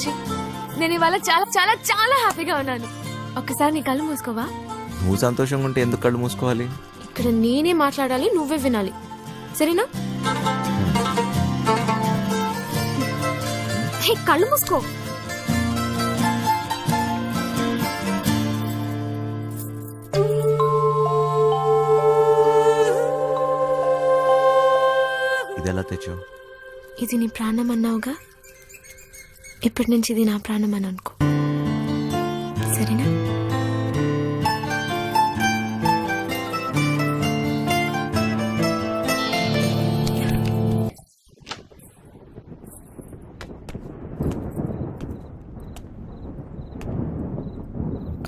వంశీ, నేను ఇవాళ చాలా చాలా చాలా హ్యాపీగా ఉన్నాను. ఒక్కసారి నీ కళ్ళు మూసుకోవా? నువ్వు సంతోషంగా ఉంటే ఎందుకు కళ్ళు మూసుకోవాలి? ఇక్కడ నేనే మాట్లాడాలి, నువ్వే వినాలి, సరేనా? హే, కళ్ళు మూసుకో. ఇది ఎలా తెచ్చావు? ఇది నీ ప్రాణం అన్నావుగా, ఇప్పటి నుంచి ఇది నా ప్రాణం అని అనుకో, సరేనా?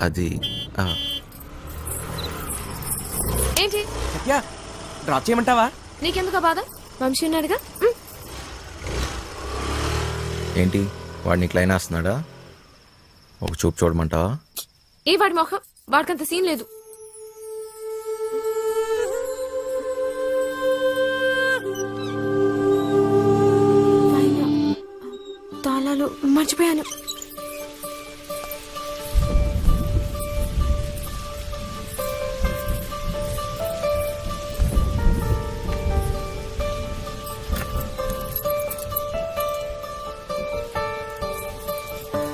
అది ఏంటి డ్రాప్ చేయమంటావా? నీకెందుకు బాధ? వంశీ ఉన్నాడుగా. ఏంటి వాడు నీకు లైన్ వేస్తున్నాడా? ఒక చూపు చూడమంటావా? ఏ వాడి మొహం, వాడికంత సీన్ లేదు. తాళాలు మర్చిపోయాను.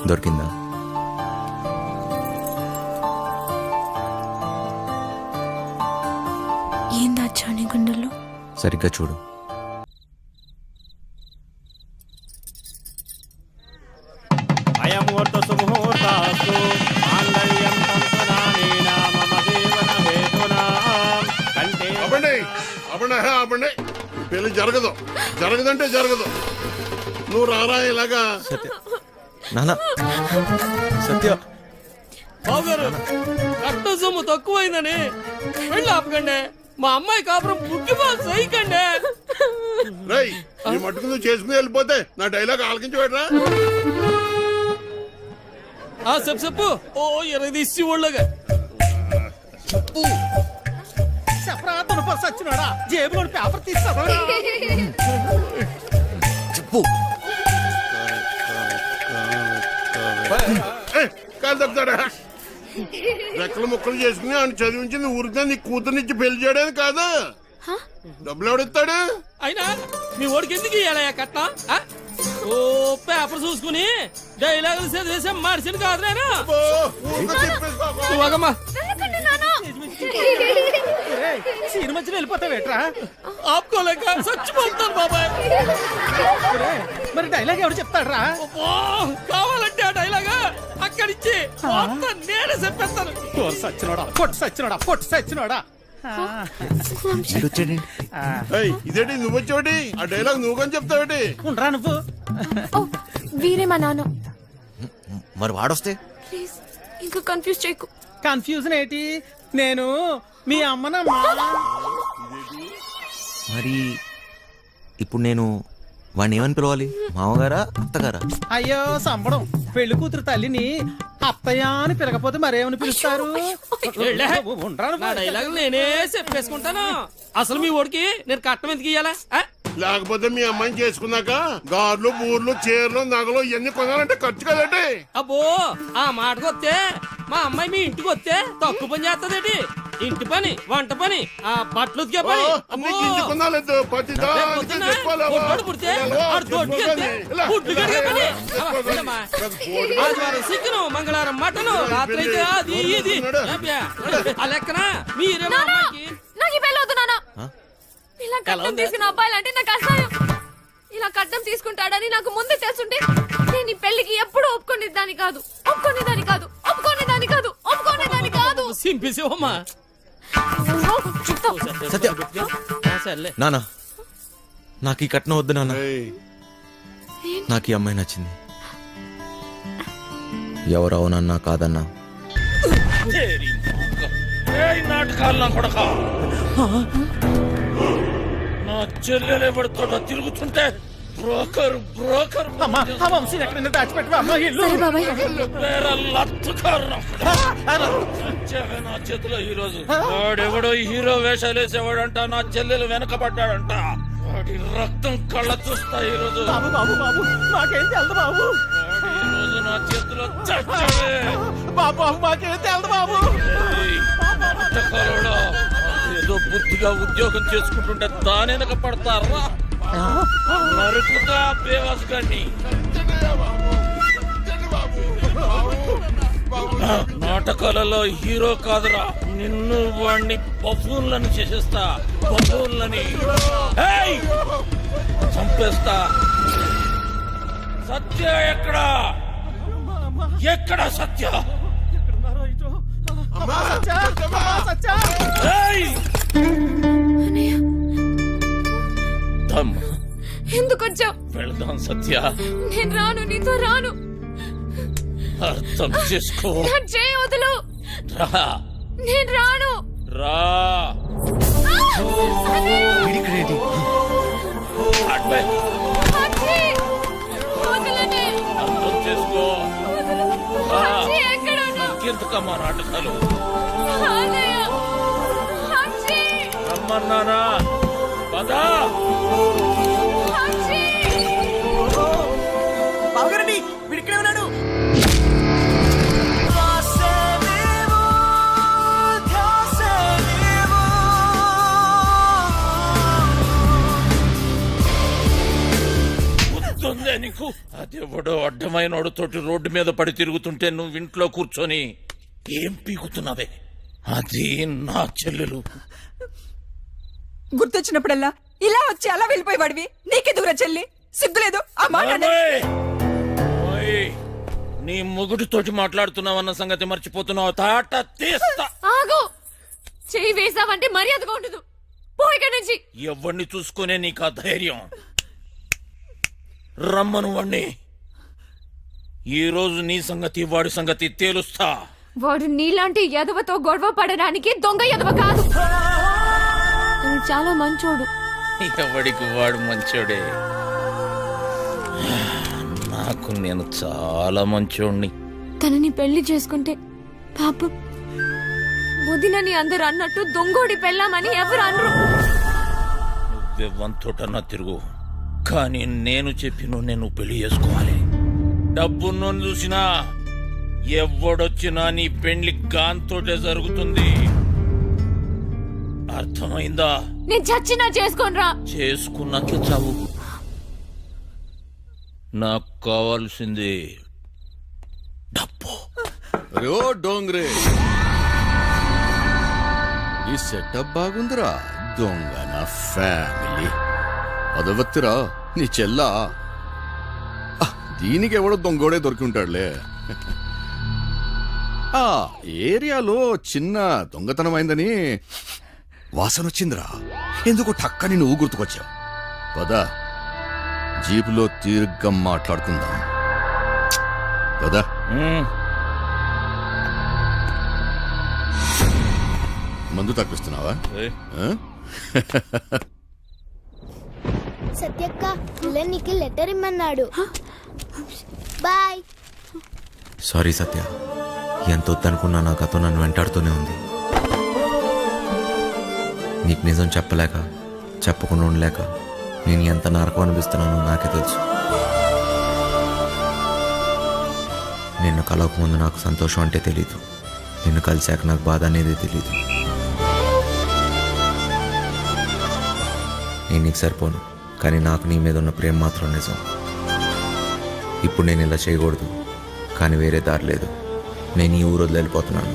దొరికిందా? ఏం దాచావు నీ గుండెల్లో? సరిగ్గా చూడు. పెళ్లి జరగదు, జరగదంటే జరగదు. నువ్వు రారా ఇలాగా. నాన్న సత్య, బావగారు కట్ట సొమ్ము తక్కువైందని పెళ్ళి ఆపకండి. మా అమ్మాయి కాపురం బుగ్గిపాలు సైకండి. రై ఈ మట్టుకు నువ్వు చేసుకుని వెళ్ళిపోతే నా డైలాగ్ ఆలకించబెడరా. చెప్పు. ఓ 20 తీసి ఒళ్ళగా చెప్పు. సచ్చినాడా జేబులో పేపర్ తీస్తా చెప్పు. కాదు తప్పుతాడా? రెక్కలు ముక్కలు చేసుకుని ఆయన చదివించింది ఊరికే నీ కూతురునిచ్చి పెళ్లి చేయడానికి కాదు. డబ్బులు ఎవడిస్తాడు? అయినా మీ ఓడికి ఎందుకు ఇయ్యాలయ్యా కట్నం? ఓ పేపర్ చూసుకుని డైలాగులు చదివేసా మనిషిని కాదు నేను. సినిమా వెళ్ళిపోతావేట్రా? ఆపుకోలేక చచ్చిపోతాను బాబాయ్. మరి డైలాగ్ ఎవరు చెప్తాడ్రా? కావాలంటే ఆ డైలాగ్ అక్కడిచ్చి నేనే చెప్పేస్తాను. సచ్చినోడా పొట్టు సచ్చినోడా పొట్టు సచ్చినోడా. ఇదేంటి నువ్వు వచ్చేవాటి? ఆ డైలాగ్ నువ్వు అని చెప్తావేటి? ఉండరా నువ్వు. వీరే మా నాన్న. మరి వాడొస్తే? ప్లీజ్ ఇంకా కన్ఫ్యూజ్ చేయకు. కన్ఫ్యూజన్ ఏంటి? నేను మీ అమ్మనమ్మా. మరి ఇప్పుడు నేను వాడిని ఏమని పిలవాలి? మామగారా అత్తగారా? అయ్యో సంబడం, పెళ్లి కూతురు తల్లిని అత్తయ్య అని పిలకపోతే మరేమని పిలుస్తారు? నేనే చెప్పేసుకుంటాను. అసలు మీ ఓడికి నేను కట్నం ఎందుకు ఇయ్యాలా? లేకపోతే మీ అమ్మాయిని చేసుకున్నాక గార్లు బూర్లు చీరలు నగలు ఇవన్నీ కొనాలంటే ఖర్చు కదండి. అబ్బో ఆ మాటకు వస్తే మా అమ్మాయి మీ ఇంటికి వస్తే తక్కువ పని చేస్తదేటి? ఇంటి పని, వంట పని, ఆ బట్టలు ఉతికే పని. చికెను, మంగళవారం మటను, రాత్రి అయితే అది ఇది. ఆ లెక్కన మీరేమో అమ్మాయికి ఇలా కట్నం తీసుకున్న అబ్బాయిలంటే నాకు అసహ్యం. ఇలా కట్నం తీసుకుంటాడని నాకు ముందే తెలుసుంటే నేను ఈ పెళ్లికి ఎప్పుడు ఒప్పుకునేదాన్ని కాదు. సింపిసివమ్మా. సత్య నాన్న, నాకు ఈ కట్నం వద్దు నాన్న. నాకు ఈ అమ్మాయి నచ్చింది. ఎవరు అవునన్నా కాదన్నా నా చెల్లెలే పడుతుంటా తిరుగుతుంటే బ్రోకర్ నా చేతిలో ఈ రోజు వాడెవడో హీరో వేషాలు వేసేవాడంట. నా చెల్లెలు వెనకబడ్డాడంట. వాడి రక్తం కళ్ళ చూస్తా ఈ రోజు. నాకేం తెలుసు బాబు. నా చేతిలో చచ్చావే. బాబు మాకేం తెలదు బాబు. ఏయ్, నాటకాలోడా, ఏదో బుద్ధిగా ఉద్యోగం చేసుకుంటుంటే దానెనక పడతారా? నరుకుతా బేవాస్ గాన్ని. నాటకాలలో హీరో కాదురా, నిన్ను వాణ్ణి బఫూన్లను చేసేస్తా. బఫూన్లని ఏయ్! చంపేస్తా. సత్య ఎక్కడా? ఎక్కడ సత్య? ఏయ్! దమ్. ఎందుకు వచ్చావు? వెళదాం సత్య. నేను రాను, నీతో రాను. అర్థం చేసుకో. నా చేయి వదులు. రా. నేను రాను. రా. వీడిక్కడేంటి? అడ్వై. అచ్చి! వదలనే. అర్థం చేసుకో. రా. అచ్చి, ఎక్కడ ఉన్నావు? ఇంకెందుకమ్మా నాటకాలు? అన్నయ్య! అచ్చి! రమ్మన్నానా? పదా. అచ్చి! బావగారండి వీడిక్కడే ఉన్నాడు. గుర్తుందే నీకు? అదెవడో అడ్డమైన తోటి రోడ్డు మీద పడి తిరుగుతుంటే నువ్వు ఇంట్లో కూర్చొని ఏం పీకుతున్నావే? అది నా చెల్లెలు. గుర్తొచ్చినప్పుడల్లా ఇలా వచ్చి అలా వెళ్ళిపోయేవాడివి. నీకే దూర చెల్లి, సిగ్గులేదు ఆ మాట అన్న- ఓయ్! ఓయ్! నీ మొగుడితోటి మాట్లాడుతున్నావన్న సంగతి మర్చిపోతున్నావు. తాట తీస్తా. ఆగు! చెయ్యి వేసావంటే మర్యాదగా ఉండదు. పో ఇక్కడి నుంచి. ఎవరిని చూసుకునే నీకు ఆ ధైర్యం? రమ్మను వాణ్ణి. ఈ రోజు నీ సంగతి వాడి సంగతి తేలుస్తా. వాడు నీలాంటి ఎదవతో గొడవ పడడానికి దొంగ ఎదవ కాదు. తను చాలా మంచోడు. ఎవడికి వాడు మంచోడే. నాకు నేను చాలా మంచోడిని. తనని పెళ్లి చేసుకుంటే పాపం వదినని అందరు అన్నట్టు దొంగోడి పెళ్ళామని ఎవరు అనరు. నువ్వెవ్వంతోటన్నా తిరుగు, కానీ నేను చెప్పిన నేను పెళ్లి చేసుకోవాలి. డబ్బున్నోని చూసినా ఎవడొచ్చినా నీ పెళ్లి గాంతోటే జరుగుతుంది. అర్థమైందా? నేను చచ్చినా చేసుకోనరా. చేసుకున్నాకే చావు. నాకు కావాల్సింది డబ్బు. రో డోంగ్రే, ఈ సెటప్ బాగుందిరా. దొంగ నా ఫ్యామిలీ అదవత్తిరా నీ చెల్లా. దీనికి ఎవడో దొంగోడే దొరికి ఉంటాడులే. ఆ ఏరియాలో చిన్న దొంగతనం అయిందని వాసన వచ్చిందిరా. ఎందుకు టక్కని నువ్వు గుర్తుకొచ్చావు? పదా, జీపులో తీర్ఘంగా మాట్లాడుకుందాం పదా. మందు తప్పిస్తున్నావా? సత్యక్క నీకు లెటర్ ఇమ్మన్నాడు. బాయ్. సారీ సత్య, ఎంత వద్దనుకున్నా నా గతం నన్ను వెంటాడుతూనే ఉంది. నీకు నిజం చెప్పలేక, చెప్పకుండా ఉండలేక నేను ఎంత నరకం అనిపిస్తున్నానో నాకే తెలుసు. నిన్ను కలవకముందు నాకు సంతోషం అంటే తెలీదు, నిన్ను కలిశాక నాకు బాధ అనేది తెలీదు. నేను నీకు సరిపోను, కానీ నాకు నీ మీద ఉన్న ప్రేమ మాత్రం నిజం. ఇప్పుడు నేను ఇలా చేయకూడదు, కానీ వేరే దారి లేదు. నేను ఈ ఊరు వదిలి వెళ్ళిపోతున్నాను.